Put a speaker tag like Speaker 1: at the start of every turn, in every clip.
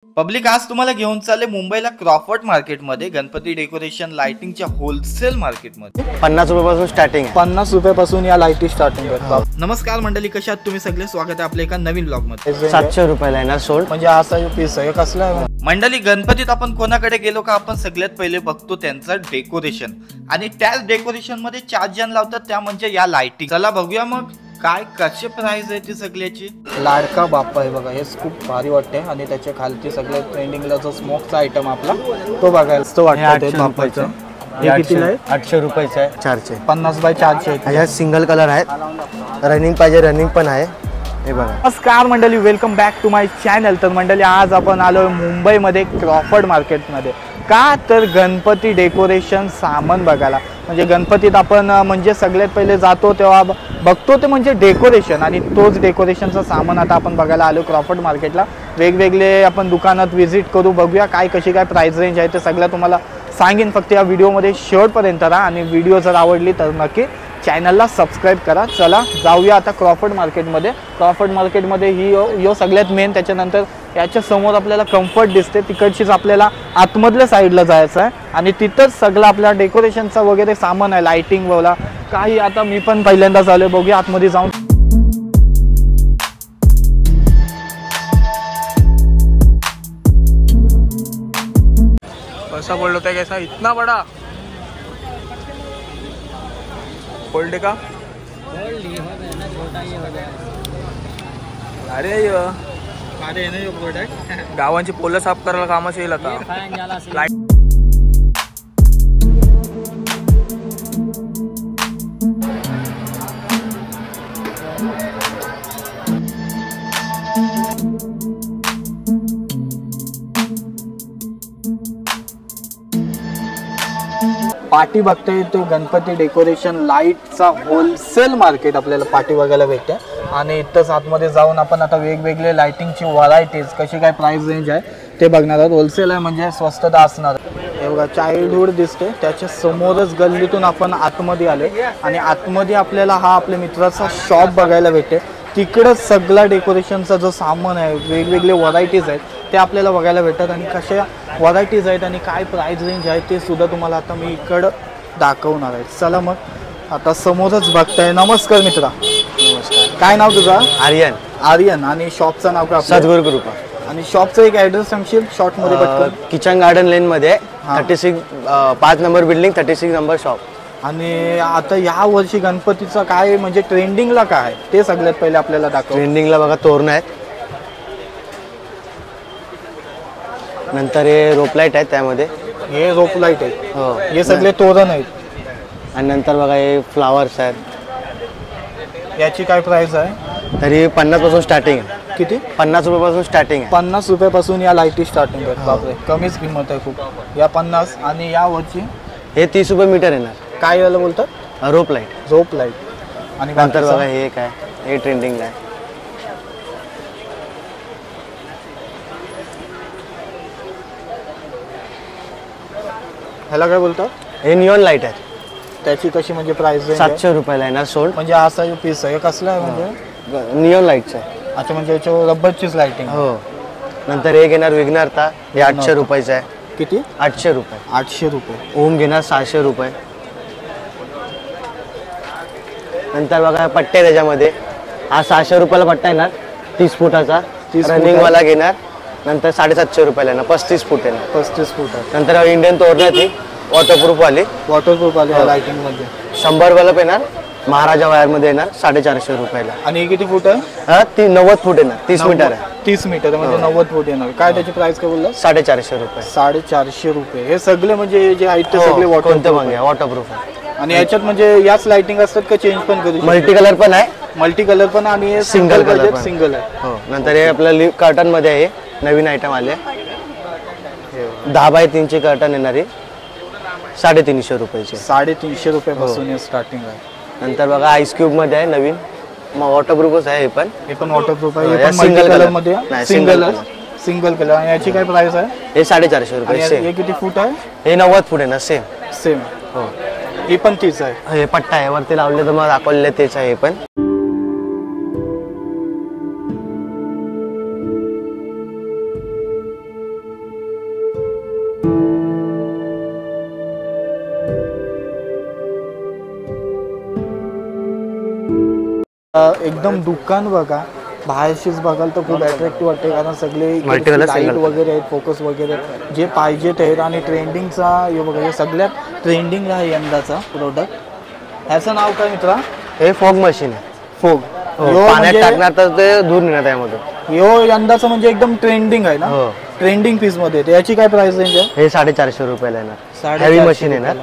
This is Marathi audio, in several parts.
Speaker 1: पब्लिक आज तुम्हाला घेऊन चालले मुंबईला क्रॉफर्ड मार्केटमध्ये गणपती डेकोरेशन लाइटिंगच्या होलसेल मार्केटमध्ये
Speaker 2: 50 रुपयापासून स्टार्टिंग आहे.
Speaker 3: 50 रुपयापासून या लाईटी स्टार्टिंग आहेत.
Speaker 1: नमस्कार मंडळी, कशा आहात तुम्ही सगळे? स्वागत आहे आपल्या एका नवीन ब्लॉग मध्ये.
Speaker 2: 700 रुपयाला येणार सोल्ड.
Speaker 3: म्हणजे असा पीस आहे कसला आहे?
Speaker 1: मंडळी, गणपतीत आपण कोणाकडे गेलो का आपण सगळ्यात पहिले बघतो त्यांचं डेकोरेशन, आणि त्याच डेकोरेशन मध्ये 4 जण लावतात, त्या म्हणजे या लाइटिंग. चला बघूया मग काय कसे प्राइस आहे ती सगळ्याची.
Speaker 3: लाडका बाप्पा आहे बघा, हे खूप भारी वाटते. आणि त्याच्या खालची सगळ्या ट्रेंडिंगला जो स्मोकचा आयटम आपला तो बघायला तो वाटतं बाप्पाचं. हे कितीला आहे?
Speaker 2: 800 रुपयाचं आहे. 4चे
Speaker 3: 50 बाय 400.
Speaker 2: ह्याच्यात सिंगल कलर आहेत. रनिंग पाहिजे रनिंग पण आहे. हे बघा.
Speaker 3: नमस्कार मंडळी, welcome back to my channel. तर मंडळी, आज आपण आलो मुंबईमध्ये क्रॉफर्ड मार्केटमध्ये. का तर गणपती डेकोरेशन सामान बघायला. म्हणजे गणपतीत आपण म्हणजे सगळ्यात पहिले जातो तेव्हा बघतो ते म्हणजे डेकोरेशन, आणि तोच डेकोरेशनचा सामान आता आपण बघायला आलो क्रॉफर्ड मार्केटला. वेगवेगळे आपण दुकानात व्हिजिट करू, बघूया काय कशी काय प्राइस रेंज आहे ते सगळं तुम्हाला सांगेन. फक्त या व्हिडिओमध्ये शेवटपर्यंत राहा, आणि व्हिडिओ जर आवडली तर नक्की चॅनलला सबस्क्राईब करा. चला जाऊया आता क्रॉफर्ड मार्केटमध्ये. क्रॉफर्ड मार्केटमध्ये ही सगळ्यात मेन. त्याच्यानंतर याच्या समोर आपल्याला कम्फर्ट दिसते, तिकडचीच आपल्याला आतमधल्या साईडला जायचं आहे, आणि तिथंच सगळं आपल्या डेकोरेशनचा वगैरे सामान आहे, लाइटिंग वगैरे काही. आता मी पण पहिल्यांदाच आलो, बघूया आतमध्ये जाऊन. कैसा बोल होता है, कैसा इतना बड़ा फोल्ड का? अरे गावांची पोलं साफ करायला कामाची येईल आता. पार्टी बघते तो गणपती डेकोरेशन लाईटचा होलसेल मार्केट आपल्याला पार्टी बघायला भेटते. आणि इथंच आतमध्ये जाऊन आपण आता वेगवेगळे लाइटिंगची व्हरायटीज कशी काय प्राइस रेंज आहे ते बघणार आहोत. होलसेल आहे म्हणजे स्वस्तता असणार. हे बघा चाइल्डहुड दिसते, त्याच्या समोरच गल्लीतून आपण आतमध्ये आले, आणि आतमध्ये आपल्याला हा आपल्या मित्राचा शॉप बघायला भेटते. तिकडंच सगळा डेकोरेशनचा जो सामान आहे, वेगवेगळे व्हरायटीज आहेत ते आपल्याला बघायला भेटतात, आणि कशा व्हरायटीज आहेत आणि काय प्राइस रेंज आहे ते सुद्धा तुम्हाला आता मी इकडं दाखवणार आहे. चला मग आता समोरच बघताय. नमस्कार मित्रा.
Speaker 2: नमस्कार.
Speaker 3: काय नाव तुझं?
Speaker 2: आर्यन.
Speaker 3: आर्यन. आणि शॉपचं नाव काय?
Speaker 2: सद्गुरू कृपा.
Speaker 3: आणि शॉपचं एक ॲड्रेस सांगशील शॉर्टमध्ये पटकन?
Speaker 2: किचन गार्डन लेन मध्ये 36 5 नंबर बिल्डिंग, 36 नंबर शॉप.
Speaker 3: आणि आता या वर्षी गणपतीचं काय म्हणजे ट्रेंडिंगला काय आहे ते सगळ्यात पहिले आपल्याला दाखव.
Speaker 2: ट्रेंडिंगला बघा तोरण आहेत, नंतर हे रोप लाईट आहेत, त्यामध्ये
Speaker 3: हे रोप लाईट आहे.
Speaker 2: हो.
Speaker 3: हे सगळे तोरण आहेत.
Speaker 2: आणि नंतर बघा हे फ्लावर्स आहेत.
Speaker 3: याची काय प्राइस आहे?
Speaker 2: तरी 50 पासून स्टार्टिंग आहे.
Speaker 3: किती?
Speaker 2: 50 रुपयापासून स्टार्टिंग आहे.
Speaker 3: 50 रुपयापासून या लाईटी स्टार्टिंग आहेत. बापरे, कमीच किंमत आहे खूप. या 50. आणि या वरची
Speaker 2: हे 30 रुपये मीटर येणार.
Speaker 3: काय याला बोलतात?
Speaker 2: रोप लाईट.
Speaker 3: रोप लाईट. आणि
Speaker 2: नंतर बघा हे काय, हे ट्रेंडिंगला आहे.
Speaker 3: ह्याला काय बोलतात?
Speaker 2: हे निऑन लाईट आहे.
Speaker 3: त्याची कशी म्हणजे प्राइस?
Speaker 2: 700 रुपयाला येणार सोल्ड.
Speaker 3: म्हणजे असा पीस आहे. कसला आहे म्हणजे?
Speaker 2: निऑन लाईटचं आहे.
Speaker 3: अच्छा, म्हणजे याच्यावर रबरचीच लाइटिंग.
Speaker 2: हो. नंतर हे घेणार विघ्नहर्ता, हे 800 रुपयाचं आहे.
Speaker 3: किती?
Speaker 2: 800 रुपये.
Speaker 3: 800 रुपये.
Speaker 2: ओम घेणार 600 रुपये. नंतर बघा पट्टे आहे त्याच्यामध्ये. हा 600 रुपयाला पट्टा येणार, 30 फुटाचा.
Speaker 3: 30
Speaker 2: रनिंगवाला घेणार, नंतर 750 रुपयाला येणार, 35 फूट येणार.
Speaker 3: 35 फूट आहे.
Speaker 2: नंतर इंडियन तोरणं ती वॉटरप्रूफ वाली,
Speaker 3: वॉटरप्रूफ आली लाइटिंग मध्ये.
Speaker 2: 100 बल्ब येणार, महाराजा वायरमध्ये येणार, 450 रुपयाला.
Speaker 3: आणि हे किती फूट आहे?
Speaker 2: हा ती 90 फूट येणार, 30 मीटर आहे.
Speaker 3: 30 मीटर म्हणजे 90 फूट येणार. काय त्याची प्राइस काय बोलला?
Speaker 2: 450 रुपये.
Speaker 3: 450 रुपये. हे सगळे म्हणजे जे आहेत ते सगळे
Speaker 2: वॉटरप्रूफ आहे.
Speaker 3: आणि याच्यात म्हणजे याच लाइटिंग असतात का चेंज पण करू?
Speaker 2: मल्टी कलर पण आहे.
Speaker 3: मल्टी कलर पण. आणि
Speaker 2: सिंगल कलर
Speaker 3: सिंगल आहे.
Speaker 2: हो. नंतर हे आपलं कर्टन मध्ये आहे, नवीन आयटम आले. 10 बाय 3 ची कर्टन येणारी, 350 रुपयाची.
Speaker 3: 350 रुपयापासून स्टार्टिंग आहे.
Speaker 2: नंतर बघा आईस क्यूब मध्ये आहे नवीन, वॉटरप्रूफच आहे. हे पण
Speaker 3: वॉटरप्रूफ आहे. हे पण सिंगल कलर मध्ये. Single colour. आणि याची काय प्राइस आहे?
Speaker 2: हे 450 रुपये.
Speaker 3: हे किती फूट आहे?
Speaker 2: हे 90 फूट आहे ना. सेम.
Speaker 3: हो. हे पण तीच आहे.
Speaker 2: हे पट्टा आहे वरती लावले तर मग दाखवलेले तेच आहे. हे पण
Speaker 3: एकदम दुकान बघा बाहेरशीच बघाल तर खूप अट्रॅक्टिव्ह वाटते, कारण सगळे
Speaker 2: Multicolor
Speaker 3: लाईट
Speaker 2: single.
Speaker 3: वगैरे आहेत, फोकस वगैरे जे पाहिजे ते आहेत. आणि ट्रेंडिंगचा हे बघा, हे सगळ्यात ट्रेंडिंगला आहे यंदाचा प्रोडक्ट. ह्याचं नाव काय मित्रा?
Speaker 2: हे फॉग मशीन आहे.
Speaker 3: फोग.
Speaker 2: पाण्यात टाकणार तर ते दूर निघणार त्यामधून.
Speaker 3: यो यंदाचा म्हणजे एकदम ट्रेंडिंग आहे ना,
Speaker 2: हो.
Speaker 3: ट्रेंडिंग पीस मध्ये. याची काय प्राइस रेंज आहे?
Speaker 2: हे 450 रुपयाला येणार.
Speaker 3: 450
Speaker 2: हेवी मशीन येणार.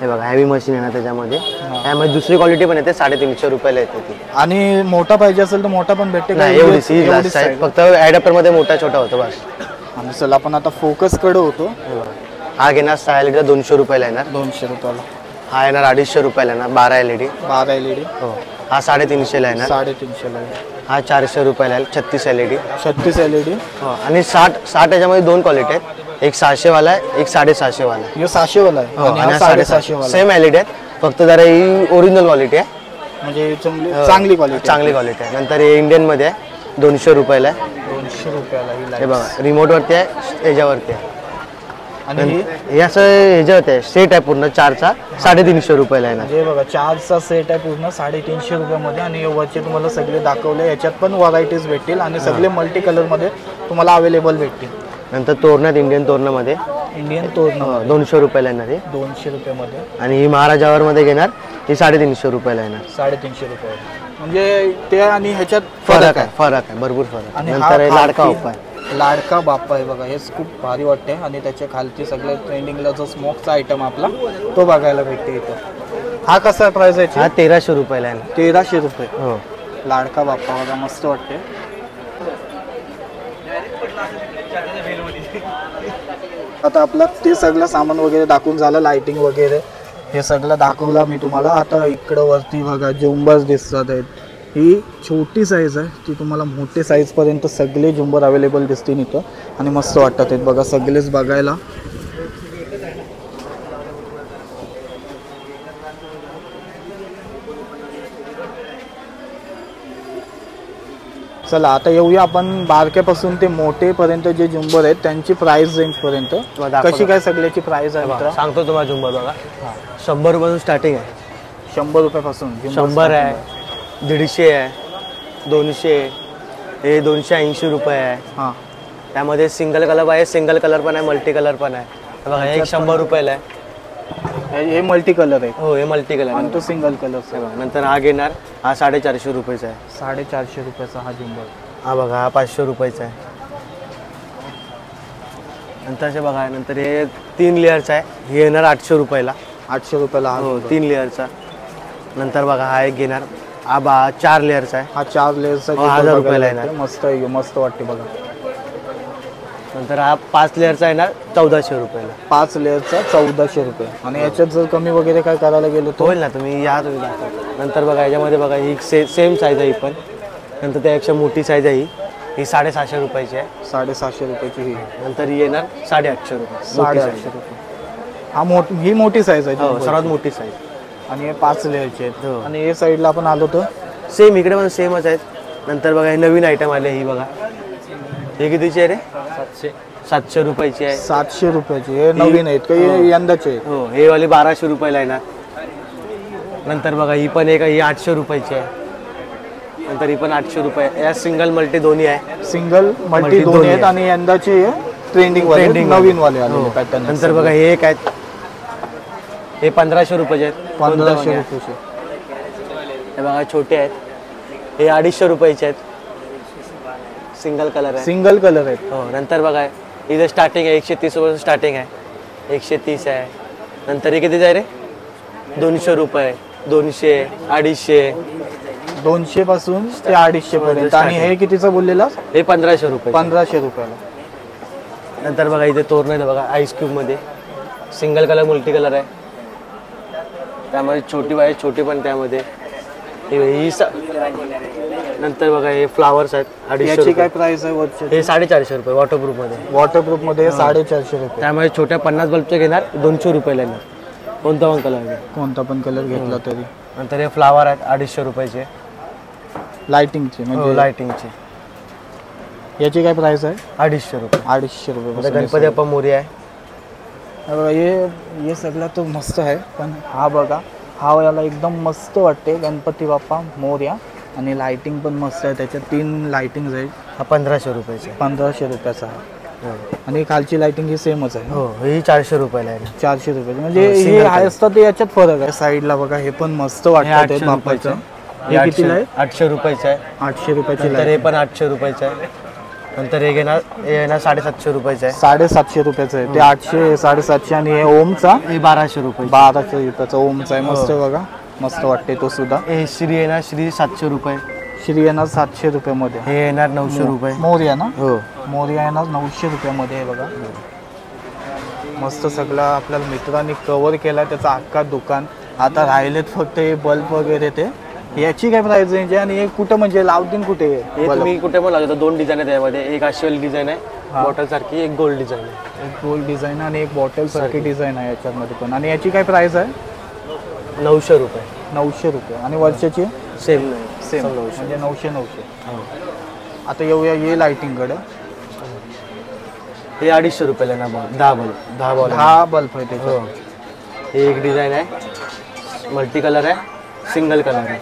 Speaker 2: हे बघा हेवी मशीन येणार त्याच्यामध्ये. त्यामध्ये दुसरी क्वालिटी पण येते, 350 रुपयाला येते ती.
Speaker 3: आणि मोठा पाहिजे असेल तर मोठा पण भेटते का?
Speaker 2: नाही एवढी सी ग्लास आहे, फक्त ॲडॅप्टर मध्ये मोठा छोटा होतो बस.
Speaker 3: आणि चला आपण आता फोकस कडे होतो.
Speaker 2: हा घेणार 6 LED 200 रुपयाला येणार.
Speaker 3: 200 रुपयाला.
Speaker 2: हा येणार 250 रुपयाला येणार 12 LED.
Speaker 3: 12 LED.
Speaker 2: हो. हा 350 ला येणार.
Speaker 3: 350 ला.
Speaker 2: हा 400 रुपयाला येईल 36 LED.
Speaker 3: 36 LED.
Speaker 2: हो. आणि 60 याच्यामध्ये 2 क्वालिटी आहेत, एक 600 वाला आहे, एक 750 वाला आहे.
Speaker 3: हे 600 वाला आहे आणि हा 750 वाला.
Speaker 2: सेम LED आहेत, फक्त जरा ही ओरिजिनल क्वालिटी आहे,
Speaker 3: म्हणजे चांगली क्वालिटी.
Speaker 2: चांगली क्वालिटी आहे. नंतर हे इंडियन मध्ये आहे 200 रुपयाला आहे.
Speaker 3: 200 रुपयाला ही
Speaker 2: हे
Speaker 3: लाईट.
Speaker 2: बघा रिमोट वरती आहे, ह्याच्यावरती आहे.
Speaker 3: आणि
Speaker 2: हे असं ह्याच्यावरती आहे, सेट आहे पूर्ण 4चा 350 रुपयाला येणार.
Speaker 3: म्हणजे बघा 4चा सेट आहे पूर्ण 350 रुपयामध्ये. आणि वरचे तुम्हाला सगळे दाखवले, याच्यात पण व्हरायटीज भेटतील आणि सगळे मल्टी कलर मध्ये तुम्हाला अवेलेबल भेटतील.
Speaker 2: नंतर तोरणात इंडियन तोरणामध्ये
Speaker 3: इंडियन तोरण
Speaker 2: 200 रुपयाला येणार आहे.
Speaker 3: 200 रुपयामध्ये.
Speaker 2: आणि ही महाराजावर मध्ये घेणार ही 350 रुपयाला येणार.
Speaker 3: 350 रुपये. म्हणजे ते आणि ह्याच्यात
Speaker 2: फरक आहे, फरक आहे, भरपूर फरक.
Speaker 3: आणि
Speaker 2: नंतर हे
Speaker 3: हा
Speaker 2: लाडका
Speaker 3: खालती-
Speaker 2: बाप्पा आहे.
Speaker 3: लाडका बाप्पा आहे बघा, हेच खूप भारी वाटते. आणि त्याच्या खालती सगळ्यात ट्रेंडिंगला जो स्मोकचा आयटम आपला तो बघायला भेटते इथं. हा कसा प्राइस आहे?
Speaker 2: हा 1300 रुपयाला येणार.
Speaker 3: 1300 रुपये.
Speaker 2: हो.
Speaker 3: लाडका बाप्पा बघा, मस्त वाटते. आता आपलं ते सगळं सामान वगैरे दाखवून झालं, लाइटिंग वगैरे हे सगळं दाखवलं मी तुम्हाला. आता इकडं वरती बघा झुंबर्स दिसतात आहेत. ही छोटी साईज आहे, ती तुम्हाला मोठे साईजपर्यंत सगळे झुंबर अवेलेबल दिसतील इथं. आणि मस्त वाटतात आहेत बघा सगळेच बघायला. चला आता येऊया आपण बारक्यापासून ते मोठेपर्यंत जे झुंबर आहेत त्यांची प्राइस रेंज पर्यंत. कशी काय सगळ्याची प्राइस आहे मित्रा?
Speaker 2: सांगतो तुम्हाला झुंबर बघा. 100 रुपयापासून स्टार्टिंग आहे.
Speaker 3: 100 रुपयापासून
Speaker 2: 100 आहे, 150 आहे, 200, हे 280 रुपये आहे.
Speaker 3: हां.
Speaker 2: त्यामध्ये सिंगल कलर आहे, सिंगल कलर पण आहे, मल्टी कलर पण आहे. बघा हे 100 रुपयाला आहे.
Speaker 3: हे मल्टी कलर आहे.
Speaker 2: हो हे मल्टी कलर
Speaker 3: आणि
Speaker 2: आहे.
Speaker 3: तो सिंगल कलर.
Speaker 2: नंतर हा घेणार, हा 450 रुपयाचा आहे.
Speaker 3: 450 रुपयाचा हा झुंबर.
Speaker 2: हा बघा हा 500 रुपयाचा आहे. नंतरचे बघा नंतर हे 3 लेअरचा आहे, हे येणार 800 रुपयाला.
Speaker 3: 800 रुपयाला हा
Speaker 2: हो
Speaker 3: झुंबर.
Speaker 2: 3 लेअरचा. नंतर बघा हा एक घेणार, हा 4 लेअरचा आहे.
Speaker 3: हा 4 लेअरचा
Speaker 2: 1000 रुपयाला येणार.
Speaker 3: मस्त आहे, मस्त वाटते बघा.
Speaker 2: नंतर हा 5 लेअरचा येणार 1400 रुपयाला.
Speaker 3: 5 लेअरचा 1400 रुपये. आणि याच्यात जर कमी वगैरे काय करायला गेलो तर
Speaker 2: होईल ना, तुम्ही या तुम्ही दाखवा. नंतर बघा याच्यामध्ये बघा ही सेम साईज आहे ही पण. नंतर त्यापेक्षा मोठी साईज आहे ही 750 रुपयाची आहे.
Speaker 3: 750 रुपयाची ही.
Speaker 2: नंतर ही येणार 850 रुपये.
Speaker 3: 850 रुपये. हा ही मोठी साईज आहे
Speaker 2: हो
Speaker 3: झुंबरची.
Speaker 2: सर्वात मोठी साईज.
Speaker 3: आणि हे 5 लेअरचे आहेत.
Speaker 2: हो.
Speaker 3: आणि हे साईडला आपण आलो तर
Speaker 2: सेम इकडे पण सेमच आहेत. नंतर बघा हे नवीन आयटम आले, ही बघा हे कितीची आहे रे? 700 रुपयाची आहे.
Speaker 3: 700 रुपयाची. हे नवीन आहेत का? हे यंदाचे आहेत.
Speaker 2: हो हे वाली 1200 रुपयाला येणार. नंतर बघा ही पण एक ही 800 रुपयाची आहे. नंतर ही पण 800 रुपये. या सिंगल मल्टी दोन्ही आहे.
Speaker 3: सिंगल मल्टी दोन्ही आहेत. आणि यंदाचे ट्रेंडिंग नवीन वाले आले पॅटर्न.
Speaker 2: नंतर बघा हे एक आहेत, हे 1500 रुपयाचे आहेत.
Speaker 3: 1500 रुपयाचे.
Speaker 2: हे बघा छोटे आहेत, हे 250 रुपयाचे आहेत. सिंगल कलर आहे.
Speaker 3: सिंगल कलर आहेत.
Speaker 2: हो. नंतर बघा इथे स्टार्टिंग आहे 130 रुपये स्टार्टिंग आहे. 130 आहे. नंतर हे किती आहे रे? 200 रुपये, 200, 250.
Speaker 3: 200 पासून ते 250 पर्यंत. आणि हे कितीचं बोललेला?
Speaker 2: हे 1500 रुपये.
Speaker 3: 1500 रुपयाला.
Speaker 2: नंतर बघा इथे तोरण आहे बघा आईस क्यूब मध्ये. सिंगल कलर मल्टी कलर आहे. त्यामध्ये छोटी बाई छोटी पण त्यामध्ये. नंतर बघा हे फ्लावर्स आहेत 250
Speaker 3: याची
Speaker 2: रुपये.
Speaker 3: काय प्राइस आहे वरची?
Speaker 2: हे 450 रुपये वॉटरप्रूफ मध्ये.
Speaker 3: वॉटरप्रूफ मध्ये 450 रुपये.
Speaker 2: त्यामुळे छोट्या 50 बल्बचे घेणार 200 रुपयाला येणार. कोणता पण कलर.
Speaker 3: कोणता पण कलर घेतला तरी.
Speaker 2: नंतर हे फ्लावर आहेत 250 रुपयाचे.
Speaker 3: लाइटिंगचे म्हणजे
Speaker 2: लाइटिंगचे.
Speaker 3: याची काय प्राइस आहे?
Speaker 2: 250 रुपये.
Speaker 3: 250 रुपये.
Speaker 2: गणपती बाप्पा मोरया आहे.
Speaker 3: बघा हे सगळं तो मस्त आहे. पण हा बघा हा याला एकदम मस्त वाटते गणपती बाप्पा मोरया. आणि लाइटिंग पण मस्त आहे, त्याच्यात 3 लाइटिंग आहेत.
Speaker 2: हा 1500 रुपयाचा आहे.
Speaker 3: 1500 रुपयाचा आहे.
Speaker 2: हो.
Speaker 3: आणि खालची लाइटिंग ही सेमच आहे.
Speaker 2: हो ही 400 रुपयाला आहे.
Speaker 3: 400 रुपयाची म्हणजे
Speaker 2: हो,
Speaker 3: हे
Speaker 2: single
Speaker 3: आहे
Speaker 2: color.
Speaker 3: असतं ते याच्यात फरक आहे. साईडला बघा हे पण मस्त वाटतं ते
Speaker 2: 800
Speaker 3: बापाचं.
Speaker 2: हे
Speaker 3: हे कितीला आहे?
Speaker 2: 800 रुपयाचं आहे.
Speaker 3: 800 रुपयाची
Speaker 2: नंतर हे
Speaker 3: लाईट.
Speaker 2: पण 800 रुपयाचं आहे. नंतर हे येणार 750 रुपयाचं आहे.
Speaker 3: 750 रुपयाचं आहे ते. 800 750 आणि हे ओमचा
Speaker 2: हे 1200 रुपये.
Speaker 3: 1200 रुपयाचा ओमचा आहे. मस्त आहे बघा, मस्त वाटते तो सुद्धा.
Speaker 2: हे श्री येणार श्री 700 रुपये.
Speaker 3: श्री येणार 700 रुपयामध्ये.
Speaker 2: हे येणार 900 रुपये.
Speaker 3: मोरया ना?
Speaker 2: हो
Speaker 3: मोरया येणार 900 रुपयामध्ये आहे बघा. मस्त सगळं आपल्याला मित्रांनी कव्हर केला त्याचा अख्खा दुकान. आता राहिलेत फक्त हे बल्ब वगैरे ते. याची काय प्राइस रेंज आहे आणि हे कुठं म्हणजे लावतील कुठे
Speaker 2: हे
Speaker 3: bulb?
Speaker 2: तुम्ही कुठे पण लावता. 2 डिझाईन आहेत त्यामध्ये. एक अशी डिझाईन आहे बॉटल सारखी, एक गोल्ड डिझाईन आहे.
Speaker 3: एक गोल्ड डिझाईन आणि एक बॉटल सारखी डिझाईन आहे याच्यामध्ये पण. आणि याची काय प्राइस आहे?
Speaker 2: 900 रुपये.
Speaker 3: 900 रुपये. आणि वर्षाची
Speaker 2: सेम नाही
Speaker 3: सेम
Speaker 2: 900.
Speaker 3: म्हणजे 900. आता येऊया ये लाइटिंगकडं.
Speaker 2: हे 250 रुपयाला ना बॉल. 10 बॉल.
Speaker 3: 10 बल्ब आहे
Speaker 2: हो.
Speaker 3: त्याच्यात.
Speaker 2: हे एक डिझाईन आहे, मल्टी कलर आहे, सिंगल कलर आहे.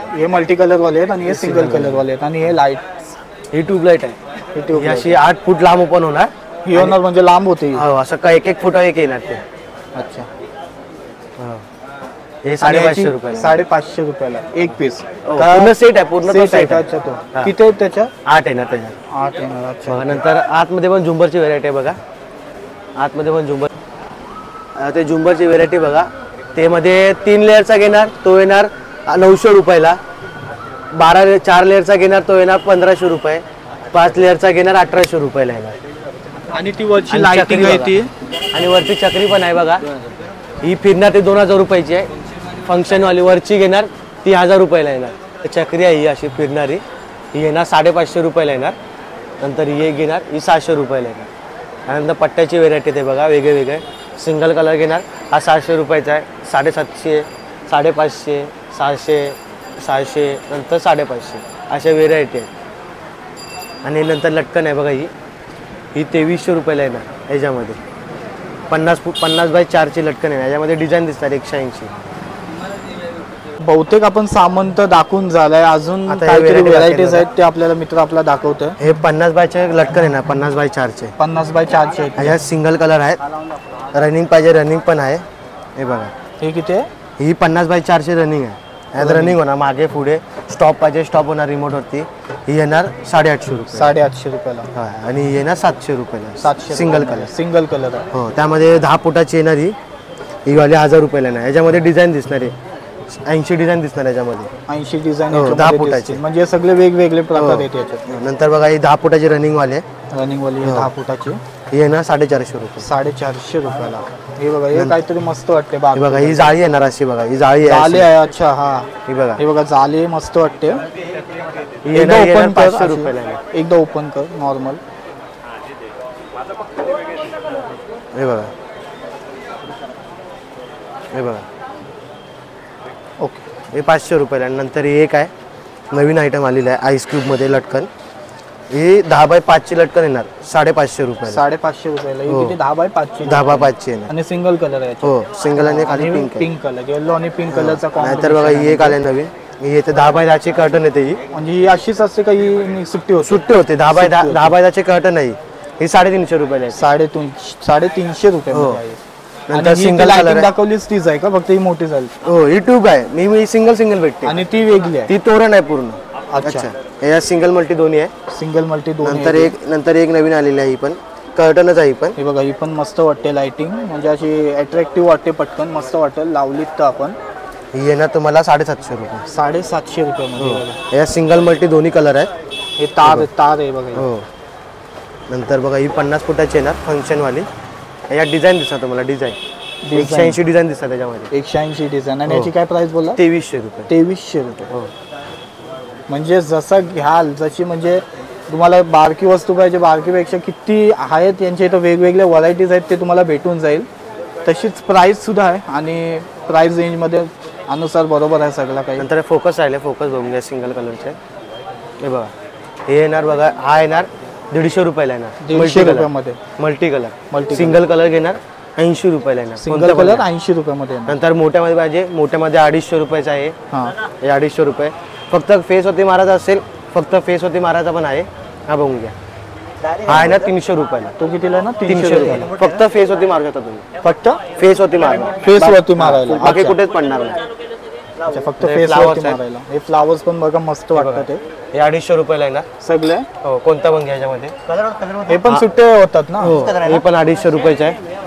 Speaker 3: हे मल्टी कलर वाले आहेत आणि हे सिंगल कलर वाले आहेत. आणि हे लाईट
Speaker 2: ही ट्यूबलाईट आहे. ही अशी 8 फूट लांब ओपन होणार.
Speaker 3: ही होणार म्हणजे लांब होते.
Speaker 2: हो असं का 1-1 फूट एक येणार ते.
Speaker 3: अच्छा.
Speaker 2: हो. हे 550 रुपयाला.
Speaker 3: 550 रुपयाला एक पीस.
Speaker 2: पूर्ण सेट आहे. पूर्ण
Speaker 3: सेट आहे
Speaker 2: सेट
Speaker 3: का?
Speaker 2: आहे.
Speaker 3: अच्छा तो
Speaker 2: हा.
Speaker 3: किती आहेत त्याच्या?
Speaker 2: 8 येणार त्याच्यात.
Speaker 3: 8 येणार. अच्छा.
Speaker 2: बघा नंतर आतमध्ये पण झुंबरची व्हेरायटी आहे बघा. आतमध्ये पण झुंबर. ते झुंबरची व्हेरायटी बघा. ते मध्ये 3 लेअरचा घेणार तो येणार 900 रुपयाला. 4 लेअरचा घेणार तो येणार 1500 रुपये. 5 लेअरचा घेणार 1800 रुपयाला येणार.
Speaker 3: आणि ती वरची
Speaker 2: आणि
Speaker 3: लाइटिंग
Speaker 2: चक्री
Speaker 3: आहे
Speaker 2: बघा.
Speaker 3: ती
Speaker 2: आणि वरती चक्री पण आहे बघा. ही फिरणार ते 2000 रुपयाची आहे. फंक्शनवाली वरची घेणार ती 1000 रुपयाला येणार. चक्री आहे ही अशी फिरणारी. ही येणार 550 रुपयाला येणार. नंतर ही एक घेणार ही 600 रुपयाला येणार. त्यानंतर पट्ट्याची व्हेरायटी ते बघा वेगळे वेगळे. सिंगल कलर घेणार हा 700 रुपयाचा आहे. 750, 550, 600, 600 नंतर 550 अशा व्हेरायटी आहेत. आणि नंतर लटकन आहे बघा. ही 2300 रुपयाला येणार. याच्यामध्ये 50 बाय 4ची लटकन आहे. याच्यामध्ये डिझाईन दिसतात 180.
Speaker 3: बहुतेक आपण सामान तर दाखवून झालाय. अजून
Speaker 2: आता
Speaker 3: काहीतरी
Speaker 2: variety
Speaker 3: व्हरायटीज
Speaker 2: दाखवतात.
Speaker 3: आहेत ते आपल्याला मित्र आपला दाखवतोय.
Speaker 2: हे 50 बायचे लटकन आहे ना. 50 बाय 4चे.
Speaker 3: 50 बाय 400 आहेत.
Speaker 2: ह्याच्यात सिंगल कलर आहेत. रनिंग पाहिजे रनिंग पण आहे. हे बघा
Speaker 3: हे किती आहे?
Speaker 2: ही 50 बाय 400 रनिंग आहे. ह्यात रनिंग होणार मागे पुढे. स्टॉप पाहिजे स्टॉप होणार रिमोटवरती. ही येणार 850 रुपये.
Speaker 3: 850 रुपयाला.
Speaker 2: हा आणि ही येणार 700 रुपयाला.
Speaker 3: 700
Speaker 2: सिंगल कलर.
Speaker 3: सिंगल कलर आहे.
Speaker 2: हो त्यामध्ये 10 फुटाची येणार ही वाली 1000 रुपयाला येणार. याच्यामध्ये डिझाईन दिसणार आहे 80 डिझाईन दिसणार याच्यामध्ये.
Speaker 3: 80 डिझाईन
Speaker 2: हो, 10 फुटाचे.
Speaker 3: म्हणजे सगळे वेगवेगळे प्रकार आहेत याच्यात.
Speaker 2: नंतर बघा ही 10 फुटाची रनिंग वाले.
Speaker 3: रनिंग वाली 10 फुटाची
Speaker 2: ही येणार 450 रुपये.
Speaker 3: 450 रुपयाला. हे बघा हे काहीतरी मस्त वाटते.
Speaker 2: ही बघा ही जाळी येणार अशी बघा. ही जाळी आहे
Speaker 3: जाली
Speaker 2: अशी.
Speaker 3: आहे. अच्छा हा
Speaker 2: ही बघा
Speaker 3: हे बघा जाली मस्त वाटते.
Speaker 2: ही
Speaker 3: एकदा
Speaker 2: येणार
Speaker 3: ओपन कर
Speaker 2: 500 रुपयाला येणार.
Speaker 3: अशी. एकदा ओपन कर नॉर्मल.
Speaker 2: हे बघा हे बघा
Speaker 3: ओके.
Speaker 2: हे 500 रुपयाला. नंतर हे एक आहे नवीन आयटम आलेलं आहे आईस क्यूबमध्ये लटकन. ही 10 बाय 5ची लटकन येणार 550 रुपयाला.
Speaker 3: 550 रुपयाला. ही
Speaker 2: हो.
Speaker 3: किती? 10 बाय 5ची.
Speaker 2: 10 बाय 5ची येणार.
Speaker 3: आणि सिंगल कलर आहे.
Speaker 2: हो सिंगल आणि खाली पिंक आहे.
Speaker 3: पिंक कलर येलो आणि पिंक कलरचा
Speaker 2: नाहीतर बघा ही एक आले नवीन. ही येते 10 बाय 10ची कर्टन येते. ही
Speaker 3: म्हणजे ही अशीच असते का? ही सुट्टी होती.
Speaker 2: सुट्टी होते. 10 बाय 10ची कर्टन नाही. ही 350 रुपयाला आहे.
Speaker 3: 350 रुपये.
Speaker 2: हो.
Speaker 3: आणि
Speaker 2: नंतर
Speaker 3: ही
Speaker 2: सिंगल
Speaker 3: लाइटिंग
Speaker 2: कलर आहे.
Speaker 3: दाखवलीच तीच आहे का? फक्त ही मोठी झाली
Speaker 2: हो ही ट्यूब आहे. मी सिंगल भेटते.
Speaker 3: आणि ती वेगळी आहे.
Speaker 2: ती तोरण आहे पूर्ण.
Speaker 3: अच्छा.
Speaker 2: या सिंगल मल्टी दोन्ही आहे.
Speaker 3: सिंगल मल्टी दोन.
Speaker 2: नंतर एक नवीन आलेली आहे. ही पण कर्टनच आहे. ही पण
Speaker 3: हे बघा ही पण मस्त वाटते लाइटिंग. म्हणजे अशी अट्रॅक्टिव्ह वाटते. पटकन मस्त वाटेल लावलीत तर आपण.
Speaker 2: ही येणार तुम्हाला 750 रुपये.
Speaker 3: 750 रुपये मध्ये बघा.
Speaker 2: या सिंगल मल्टी दोन्ही कलर आहेत.
Speaker 3: हे तार आहे बघा.
Speaker 2: हो नंतर बघा ही 50 फुटाची येणार फंक्शनवाली. या डिझाईन दिसतात तुम्हाला. डिझाईन 180 डिझाईन दिसतात त्याच्यामध्ये.
Speaker 3: 180 डिझाईन. आणि
Speaker 2: हो.
Speaker 3: याची काय प्राइस बोला?
Speaker 2: 2300 रुपये.
Speaker 3: 2300 रुपये.
Speaker 2: हो
Speaker 3: म्हणजे जसं घ्याल जशी म्हणजे तुम्हाला बारकी वस्तू पाहिजे बारकीपेक्षा किती आहेत यांच्या इथं वेगवेगळ्या व्हरायटीज आहेत ते तुम्हाला भेटून जाईल. तशीच प्राइस सुद्धा आहे आणि प्राइस रेंजमध्ये अनुसार बरोबर आहे सगळं काही.
Speaker 2: नंतर फोकस राहिले. फोकस बघून घ्या सिंगल कलरचे. हे बघा हे येणार बघा. हा येणार 150 रुपयाला येणार.
Speaker 3: 150 रुपयामध्ये
Speaker 2: मल्टी कलर. सिंगल कलर घेणार 80 रुपयाला येणार.
Speaker 3: सिंगल कलर 80 रुपयामध्ये.
Speaker 2: नंतर मोठ्यामध्ये पाहिजे. मोठ्यामध्ये 250 रुपयाचा आहे.
Speaker 3: हां
Speaker 2: हे 250 रुपये. फक्त फेसवरती मारायचा असेल, फक्त फेसवरती मारायचा पण आहे. हा बघून घ्या, हा आहे ना 300 रुपयाला.
Speaker 3: तो कितीला आहे ना?
Speaker 2: 300 रुपयाला. फक्त फेसवरती मारू शकता तुम्ही,
Speaker 3: फक्त
Speaker 2: फेसवरती मारा,
Speaker 3: फेसवरती मारायला.
Speaker 2: बाकी कुठेच पडणार नाही.
Speaker 3: अच्छा, फक्त
Speaker 2: हे
Speaker 3: फेसवरती
Speaker 2: flowers आहेत.
Speaker 3: मारायला. हे फ्लावर्स पण बघा मस्त वाटतात ते.
Speaker 2: हे 250 रुपयाला येणार.
Speaker 3: सगळे
Speaker 2: हो, कोणता पण घ्या याच्यामध्ये.
Speaker 3: हे पण सुट्टे होतात ना?
Speaker 2: हो, हे पण 250 रुपयाचे आहे.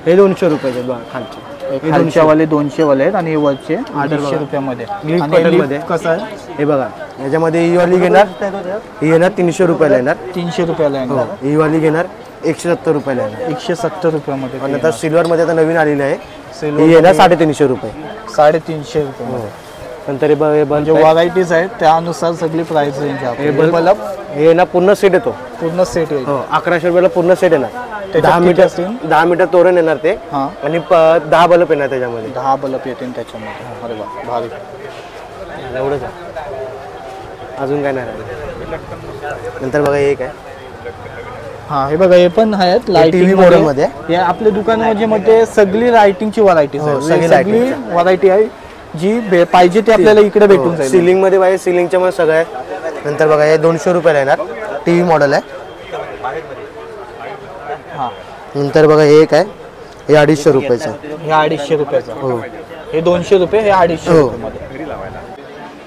Speaker 2: हे 200 रुपयाचे आहेत बघा खालचे.
Speaker 3: हे खालच्या वाले 200 वाले आहेत आणि हे वरचे 250 रुपयामध्ये.
Speaker 2: लीफ
Speaker 3: आणि
Speaker 2: कॉटन
Speaker 3: लीफ
Speaker 2: मध्ये
Speaker 3: कसं आहे?
Speaker 2: हे बघा, याच्यामध्ये ही वाली घेणार, ही येणार 300 रुपयाला येणार.
Speaker 3: 300 रुपयाला आहे.
Speaker 2: हो, ही वाली घेणार 170 रुपयाला येणार.
Speaker 3: 170 रुपयामध्ये.
Speaker 2: आणि आता सिल्वर मध्ये आता नवीन आलेली आहे,
Speaker 3: Silver
Speaker 2: ही येणार 350 रुपये.
Speaker 3: 350 रुपये.
Speaker 2: नंतर हे बल्ब
Speaker 3: म्हणजे व्हरायटीज आहेत त्यानुसार सगळी प्राइस रेंज आहे.
Speaker 2: हे बल्ब हे येणार पूर्ण सेट येतो.
Speaker 3: पूर्ण सेट येईल.
Speaker 2: हो, 1100 रुपयाला पूर्ण सेट येणार.
Speaker 3: त्याच्यात
Speaker 2: 10
Speaker 3: किती
Speaker 2: मीटर
Speaker 3: असतील?
Speaker 2: 10 मीटर तोरण येणार ते.
Speaker 3: हां,
Speaker 2: आणि 10 बल्ब येणार त्याच्यामध्ये.
Speaker 3: 10 बल्ब येतील त्याच्यामध्ये. अरे वा, भारी.
Speaker 2: एवढंच आहे, अजून काय नाही राहिलं. नंतर बघा हे काय,
Speaker 3: हा, हे बघा हे पण आहेत
Speaker 2: TV
Speaker 3: लाइटिंग
Speaker 2: मॉडेल मध्ये.
Speaker 3: हे आपल्या दुकानामध्ये मध्ये सगळी लाइटिंगची व्हरायटी
Speaker 2: हो,
Speaker 3: आहे.
Speaker 2: सगळी
Speaker 3: सगळी व्हरायटी आहे जी पाहिजे ते आपल्याला इकडे भेटून जाईल.
Speaker 2: सिलिंग मध्ये पाहिजे सिलिंगच्या मध्ये सगळं आहे. नंतर बघा हे 200 रुपयाला येणार, TV मॉडेल आहे.
Speaker 3: हा,
Speaker 2: नंतर बघा हे काय, हे 250 रुपयाचं.
Speaker 3: हे 250 रुपयाचं.
Speaker 2: हो,
Speaker 3: हे 200 रुपये, हे 250
Speaker 2: हो.
Speaker 3: रुपयामध्ये.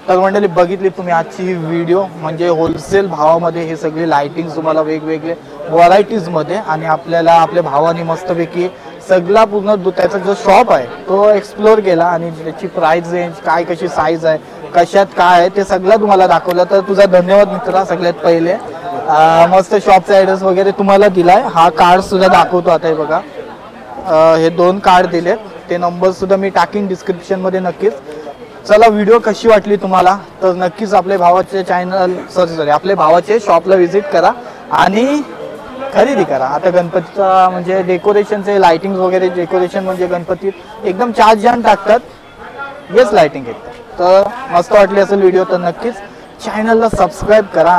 Speaker 3: तर मंडळी बघितली तुम्ही आजची ही व्हिडिओ. म्हणजे होलसेल भावामध्ये हे सगळे लाइटिंग तुम्हाला वेगवेगळे व्हरायटीज मध्ये, आणि आपल्याला आपल्या भावाने मस्तपैकी सगळा पूर्ण त्याचा जो शॉप आहे तो एक्सप्लोर केला, आणि त्याची प्राइस रेंज काय, कशी साईज आहे, कशात काय आहे ते सगळं तुम्हाला दाखवलं. तर तुझा धन्यवाद मित्रा. सगळ्यात पहिले मस्त शॉपचा ॲड्रेस वगैरे तुम्हाला दिलाय. हा कार्ड सुद्धा दाखवतो आता. हे बघा, हे 2 कार्ड दिलेत, ते नंबर सुद्धा मी टाकीन डिस्क्रिप्शन मध्ये नक्कीच. चला, व्हिडिओ कशी वाटली तुम्हाला तर नक्कीच आपल्या भावाचे चॅनल सॉरी आपल्या भावाचे शॉपला व्हिजिट करा आणि खरेदी करा. आता गणपतीचा म्हणजे डेकोरेशनचे लाइटिंग वगैरे, डेकोरेशन म्हणजे गणपतीत एकदम 4 जण टाकतात, हेच लाइटिंग येतात. तर मस्त वाटली असेल व्हिडिओ तर नक्कीच चॅनलला सबस्क्राईब करा.